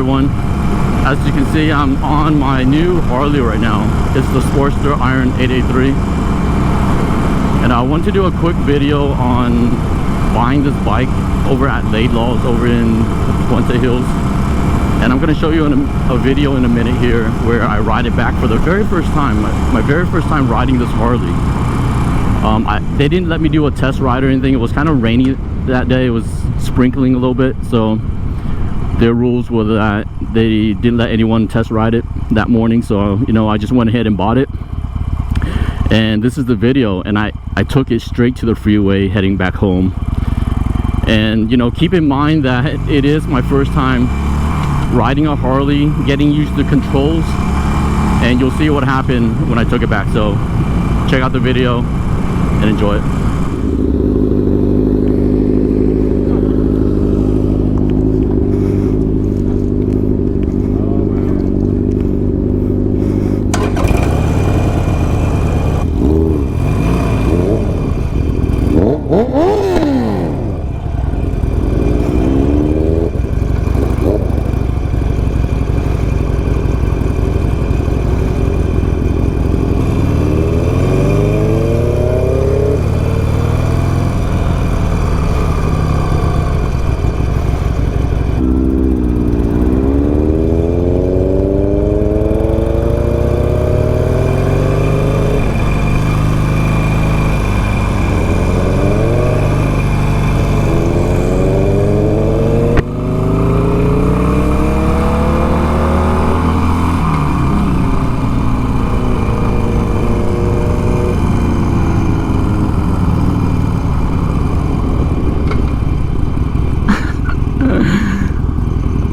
everyone. As you can see, I'm on my new Harley right now. It's the Sportster Iron 883. And I want to do a quick video on buying this bike over at Laidlaw's over in Puente Hills. And I'm going to show you a video in a minute here where I ride it back for the very first time. My very first time riding this Harley. They didn't let me do a test ride or anything. It was kind of rainy that day. It was sprinkling a little bit, so their rules were that they didn't let anyone test ride it that morning. So you know, I just went ahead and bought it, and this is the video. And I took it straight to the freeway heading back home. And you know, keep in mind that it is my first time riding a Harley, getting used to the controls, and you'll see what happened when I took it back. So check out the video and enjoy it.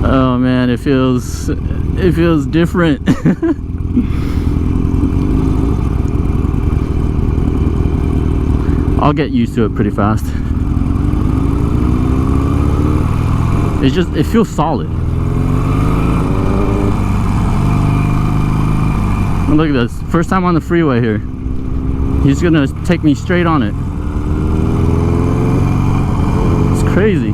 Oh man, it feels different. I'll get used to it pretty fast. It feels solid. And look at this, first time on the freeway here. He's gonna take me straight on it. It's crazy.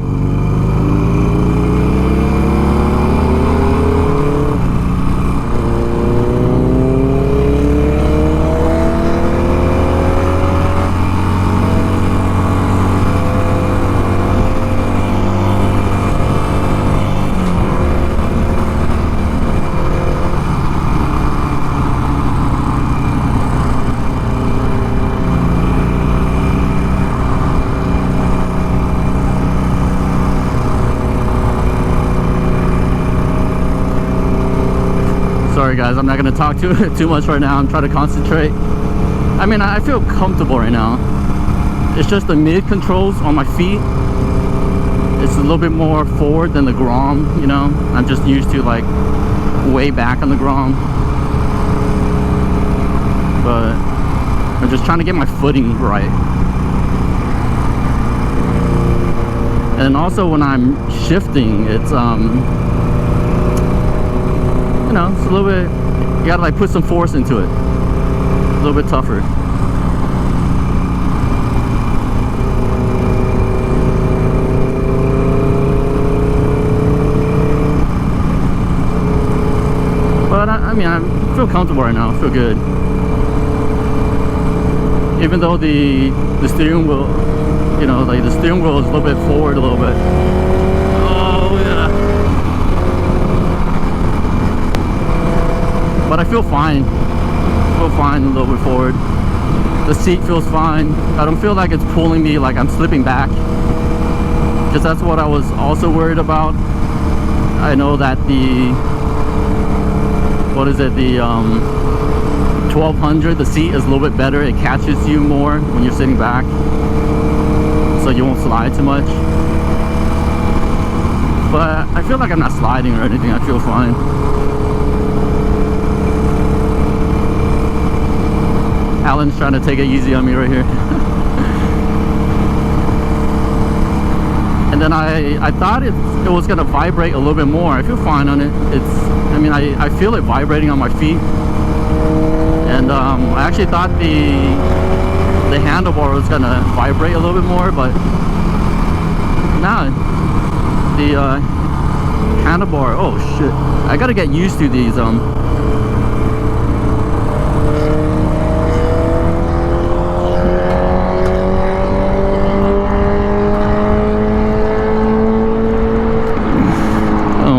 Sorry guys, I'm not going to talk too much right now. I'm trying to concentrate. I mean, I feel comfortable right now. It's just the mid controls on my feet. It's a little bit more forward than the Grom, you know. I'm just used to like way back on the Grom. But I'm just trying to get my footing right. And also when I'm shifting, it's you know, it's a little bit, you gotta like put some force into it. A little bit tougher. But I mean, I feel comfortable right now. I feel good. Even though the steering wheel, you know, like the steering wheel is a little bit forward a little bit. Oh yeah. But I feel fine. I feel fine a little bit forward. The seat feels fine. I don't feel like it's pulling me, like I'm slipping back. Because that's what I was also worried about. I know that the, what is it, the 1200, the seat is a little bit better. It catches you more when you're sitting back, so you won't slide too much. But I feel like I'm not sliding or anything. I feel fine. Alan's trying to take it easy on me right here. And then I thought it was gonna vibrate a little bit more. I feel fine on it. I mean, I feel it vibrating on my feet. And I actually thought the handlebar was gonna vibrate a little bit more, but nah, Handlebar. Oh shit, I gotta get used to these. Oh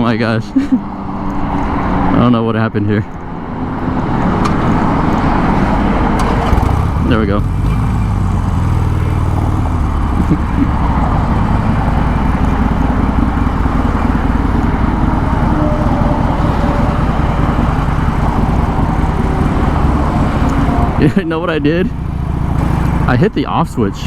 my gosh. I don't know what happened here. There we go. You know what I did? I hit the off switch.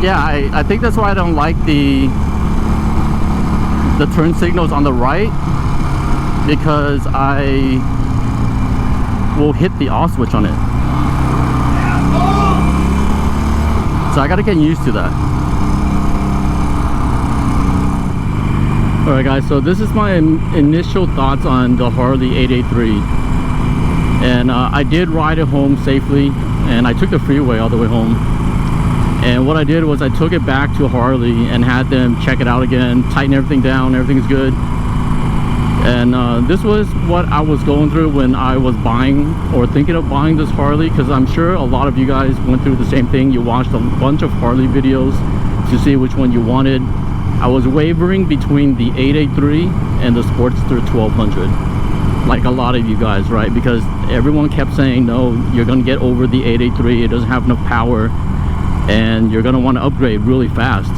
Yeah, I think that's why I don't like the turn signals on the right, because I will hit the off switch on it. So I gotta get used to that. Alright guys, so this is my initial thoughts on the Harley 883. And I did ride it home safely, and I took the freeway all the way home. And what I did was I took it back to Harley and had them check it out again, tighten everything down, everything's good. And this was what I was going through when I was buying or thinking of buying this Harley, because I'm sure a lot of you guys went through the same thing. You watched a bunch of Harley videos to see which one you wanted. I was wavering between the 883 and the Sportster 1200, like a lot of you guys, right? Because everyone kept saying, no, you're gonna get over the 883, it doesn't have enough power, and you're gonna want to upgrade really fast.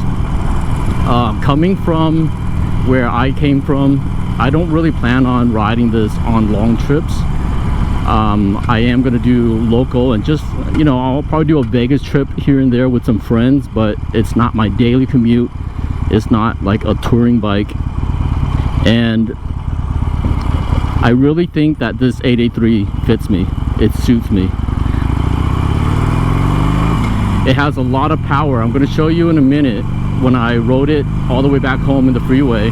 Coming from where I came from, I don't really plan on riding this on long trips. I am gonna do local and just, you know, I'll probably do a Vegas trip here and there with some friends, but it's not my daily commute. It's not like a touring bike. And I really think that this 883 fits me. It suits me. It has a lot of power. I'm going to show you in a minute when I rode it all the way back home in the freeway.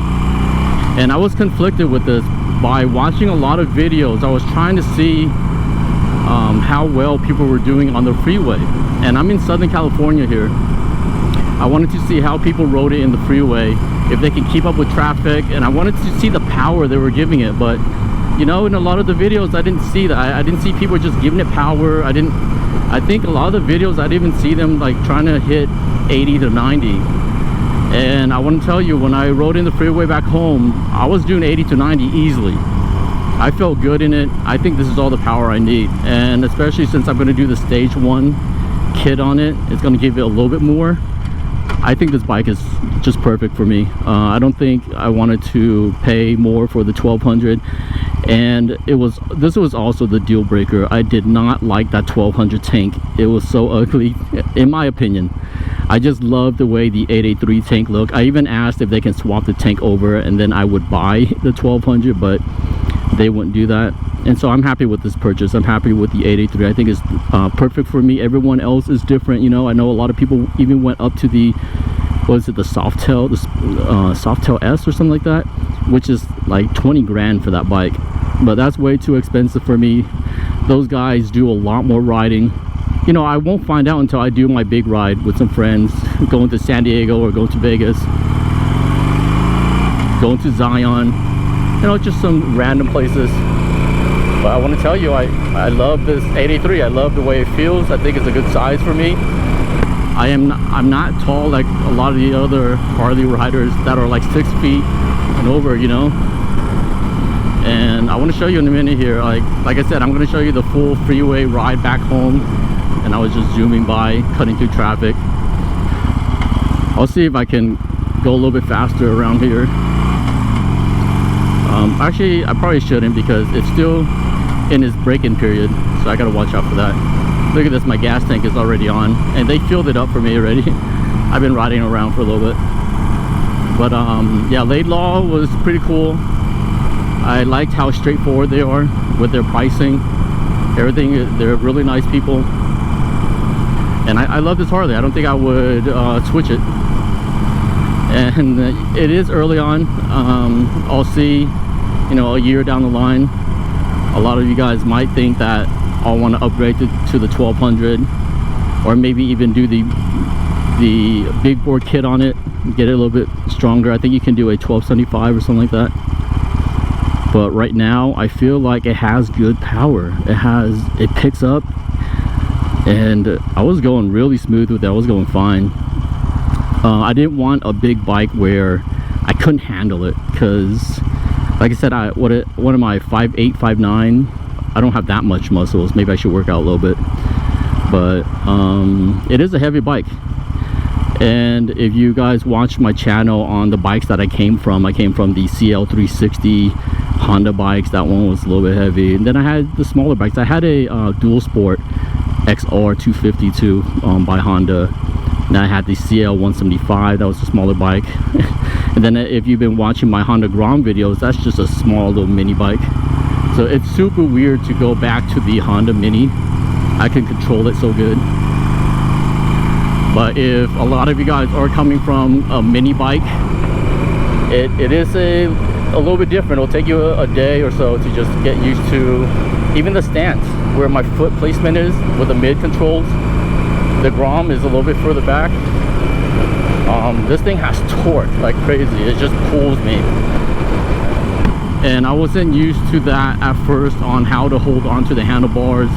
And I was conflicted with this by watching a lot of videos. I was trying to see how well people were doing on the freeway. And I'm in Southern California here. I wanted to see how people rode it in the freeway, if they can keep up with traffic, and I wanted to see the power they were giving it. But you know, in a lot of the videos I didn't see that. I didn't see people just giving it power. I think a lot of the videos I didn't even see them like trying to hit 80 to 90. And I want to tell you, when I rode in the freeway back home, I was doing 80 to 90 easily. I felt good in it. I think this is all the power I need, and especially since I'm going to do the stage 1 kit on it, it's going to give it a little bit more. I think this bike is just perfect for me. I don't think I wanted to pay more for the 1200, and this was also the deal breaker. I did not like that 1200 tank. It was so ugly, in my opinion. I just love the way the 883 tank looked. I even asked if they can swap the tank over and then I would buy the 1200, but they wouldn't do that. And so I'm happy with this purchase. I'm happy with the 883. I think it's perfect for me. Everyone else is different, you know. I know a lot of people even went up to the, what is it, the Softail, the Softail S or something like that, which is like 20 grand for that bike. But that's way too expensive for me. Those guys do a lot more riding. You know, I won't find out until I do my big ride with some friends, going to San Diego or going to Vegas, going to Zion, you know, just some random places. But I want to tell you, I love this 883. I love the way it feels. I think it's a good size for me. I'm not tall like a lot of the other Harley riders that are like 6 feet and over, you know. And I want to show you in a minute here, like I said, I'm going to show you the full freeway ride back home. And I was just zooming by, cutting through traffic. I'll see if I can go a little bit faster around here. Actually, I probably shouldn't, because it's still in its break-in period, so I gotta watch out for that. Look at this, my gas tank is already on, and they filled it up for me already. I've been riding around for a little bit. But yeah, Laidlaw was pretty cool. I liked how straightforward they are with their pricing. Everything, they're really nice people, and I love this Harley. I don't think I would switch it. And it is early on. I'll see, you know, a year down the line, a lot of you guys might think that I'll want to upgrade to the 1200, or maybe even do the big bore kit on it, get it a little bit stronger. I think you can do a 1275 or something like that. But right now I feel like it has good power. It picks up, and I was going really smooth with it. I was going fine. I didn't want a big bike where I couldn't handle it, because like I said, what am I, 5'8", 5'9"? I don't have that much muscles. Maybe I should work out a little bit. But it is a heavy bike. And if you guys watch my channel on the bikes that I came from the CL360 Honda bikes. That one was a little bit heavy. And then I had the smaller bikes. I had a Dual Sport XR 252 by Honda. And I had the CL175. That was a smaller bike. And then if you've been watching my Honda Grom videos, that's just a small little mini bike. So it's super weird to go back to the Honda Mini. I can control it so good. But if a lot of you guys are coming from a mini bike, it is a little bit different. It'll take you a day or so to just get used to even the stance, where my foot placement is with the mid controls. The Grom is a little bit further back. This thing has torque like crazy. It just pulls me. And I wasn't used to that at first on how to hold on to the handlebars.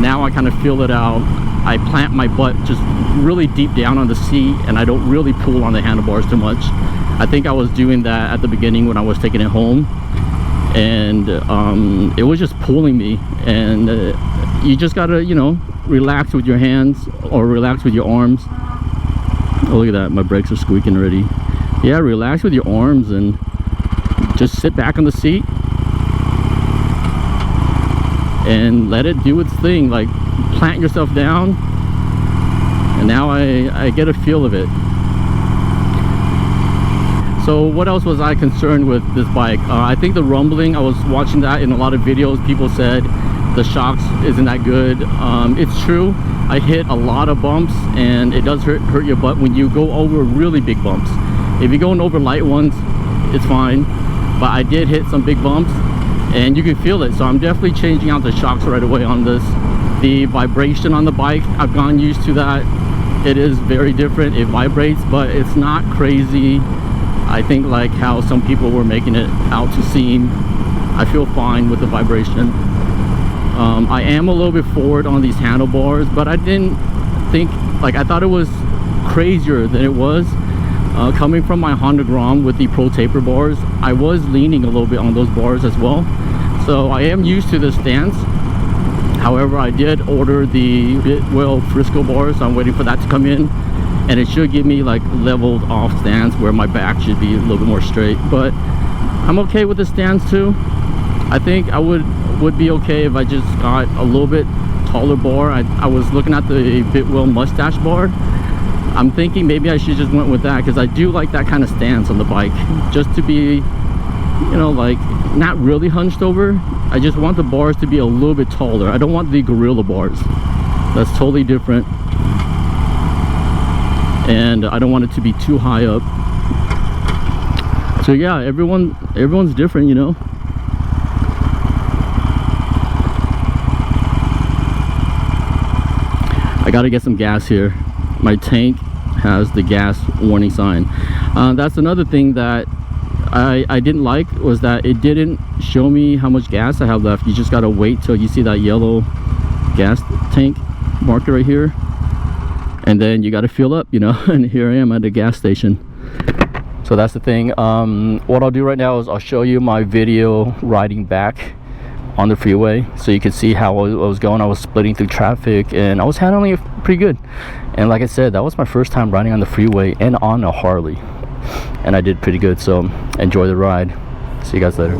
Now I kind of feel it out. I plant my butt just really deep down on the seat, and I don't really pull on the handlebars too much. I think I was doing that at the beginning when I was taking it home, and it was just pulling me. And you just gotta, you know, relax with your hands or relax with your arms. Oh, look at that, my brakes are squeaking already. Yeah, relax with your arms and just sit back on the seat and let it do its thing. Like, plant yourself down, and now I get a feel of it. So what else was I concerned with this bike? I think the rumbling, I was watching that in a lot of videos. People said the shocks isn't that good. It's true. I hit a lot of bumps, and it does hurt your butt when you go over really big bumps. If you're going over light ones, it's fine. But I did hit some big bumps, and you can feel it. So I'm definitely changing out the shocks right away on this. The vibration on the bike, I've gotten used to that. It is very different. It vibrates, but it's not crazy, I think, like how some people were making it out to seem. I feel fine with the vibration. I am a little bit forward on these handlebars, but I didn't think, like, I thought it was crazier than it was. Coming from my Honda Grom with the Pro Taper bars, I was leaning a little bit on those bars as well. So I am used to this stance. However, I did order the Bitwell Frisco bars, so I'm waiting for that to come in, and it should give me like leveled off stance where my back should be a little bit more straight. But I'm okay with the stance too. I think I would be okay if I just got a little bit taller bar. I was looking at the Bitwell mustache bar. I'm thinking maybe I should just went with that, because I do like that kind of stance on the bike, just to be, you know, like not really hunched over. I just want the bars to be a little bit taller. I don't want the Gorilla bars. That's totally different. And I don't want it to be too high up. So yeah, everyone's different, you know. I gotta get some gas here. My tank has the gas warning sign. That's another thing that I didn't like, was that it didn't show me how much gas I have left. You just gotta wait till you see that yellow gas tank marker right here, and then you gotta fill up, you know. And here I am at the gas station. So that's the thing. What I'll do right now is I'll show you my video riding back on the freeway, so you can see how I was going. I was splitting through traffic, and I was handling it pretty good. And like I said, that was my first time riding on the freeway and on a Harley, and I did pretty good. So enjoy the ride. See you guys later.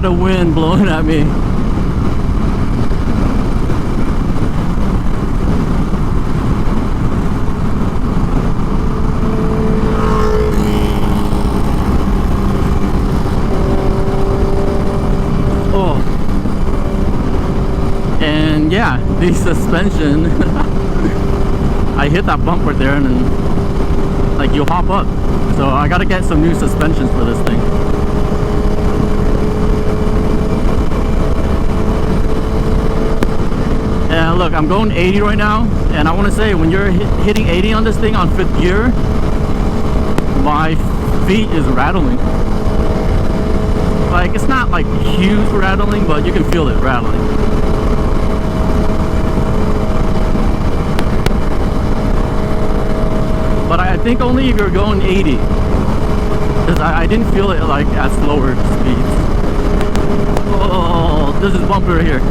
lot of wind blowing at me. Oh. And yeah, the suspension. I hit that bump right there and then like you hop up. So I gotta get some new suspensions for this thing. And look, I'm going 80 right now, and I want to say when you're hitting 80 on this thing on 5th gear, my feet is rattling. Like, it's not like huge rattling, but you can feel it rattling. But I think only if you're going 80, because I didn't feel it like at slower speeds. Oh, this is bumpy right here.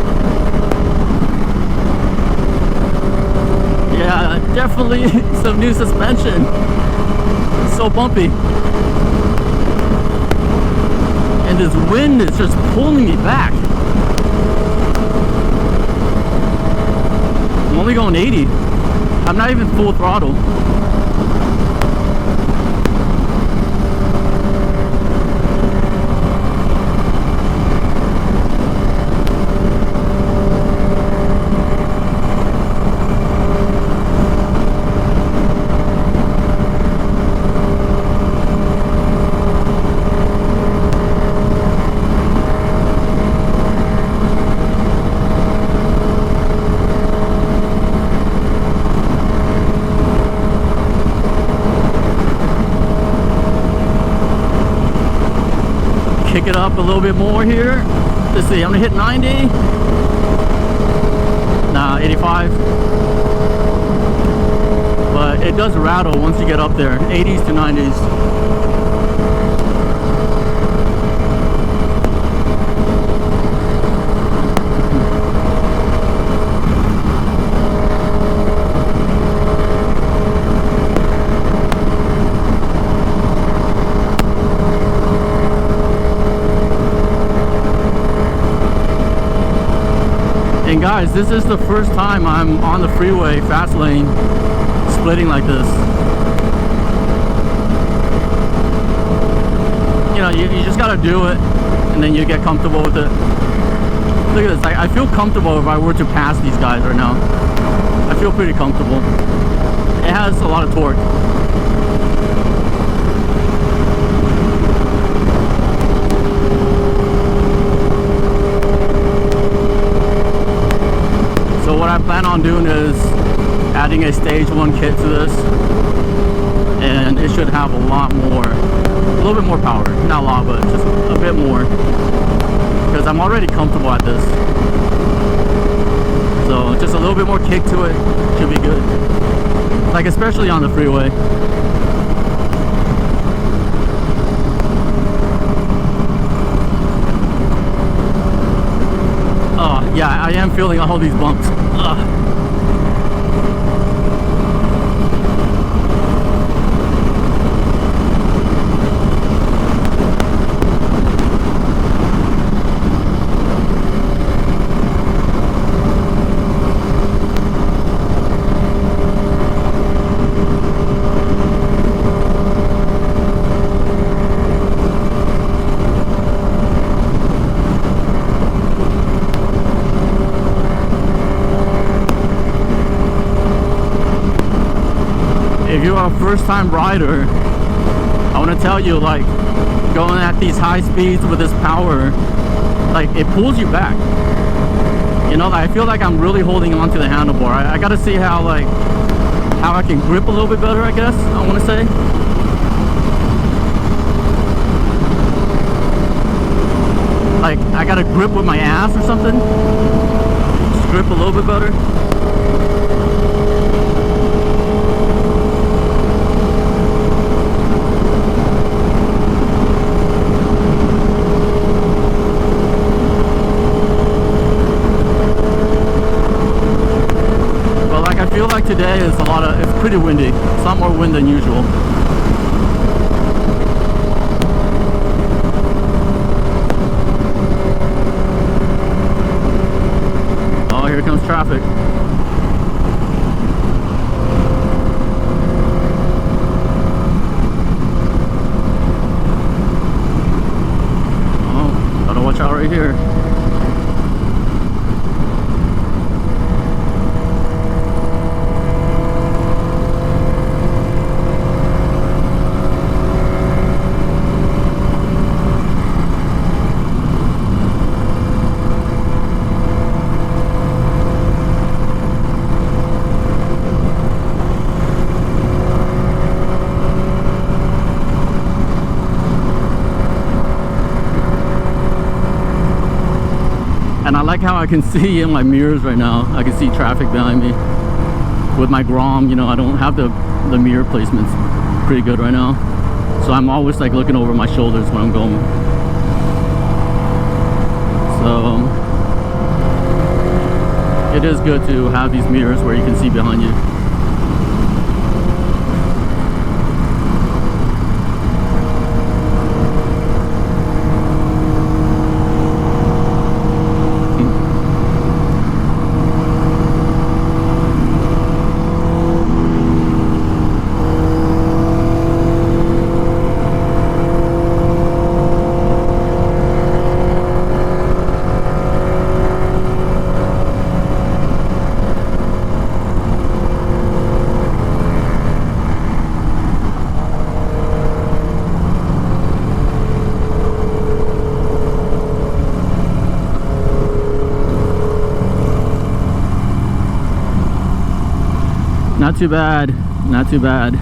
Yeah, definitely some new suspension. It's so bumpy. And this wind is just pulling me back. I'm only going 80. I'm not even full throttle. Kick it up a little bit more here. Let's see, I'm gonna hit 90. Nah, 85. But it does rattle once you get up there. 80s to 90s. And guys, this is the first time I'm on the freeway, fast lane, splitting like this. You know, you just gotta do it, and then you get comfortable with it. Look at this, I feel comfortable if I were to pass these guys right now. I feel pretty comfortable. It has a lot of torque. So what I plan on doing is adding a stage 1 kit to this, and it should have a little bit more power. Not a lot, but just a bit more, because I'm already comfortable at this. So just a little bit more kick to it should be good, like especially on the freeway. Oh yeah, I am feeling all these bumps. Ugh. If you're a first-time rider, I want to tell you, like, going at these high speeds with this power, like, it pulls you back. You know, I feel like I'm really holding on to the handlebar. I gotta see how I can grip a little bit better, I guess, I want to say. Like, I gotta grip with my ass or something. Just grip a little bit better. I feel like today is it's pretty windy. It's a lot more wind than usual. traffic. Oh, gotta watch out right here. And I like how I can see in my mirrors right now. I can see traffic behind me. With my Grom, you know, I don't have the mirror placements pretty good right now. So I'm always like looking over my shoulders when I'm going. So it is good to have these mirrors where you can see behind you. Not too bad, not too bad.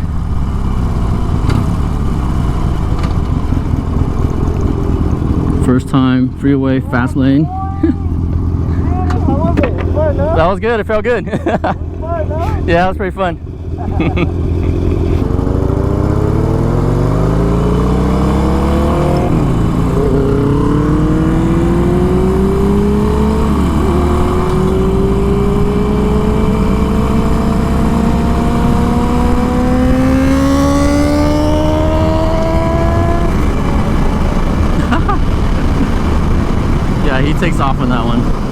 First time freeway, fast lane. That was good, it felt good. Yeah, that was pretty fun. Yeah, he takes off on that one.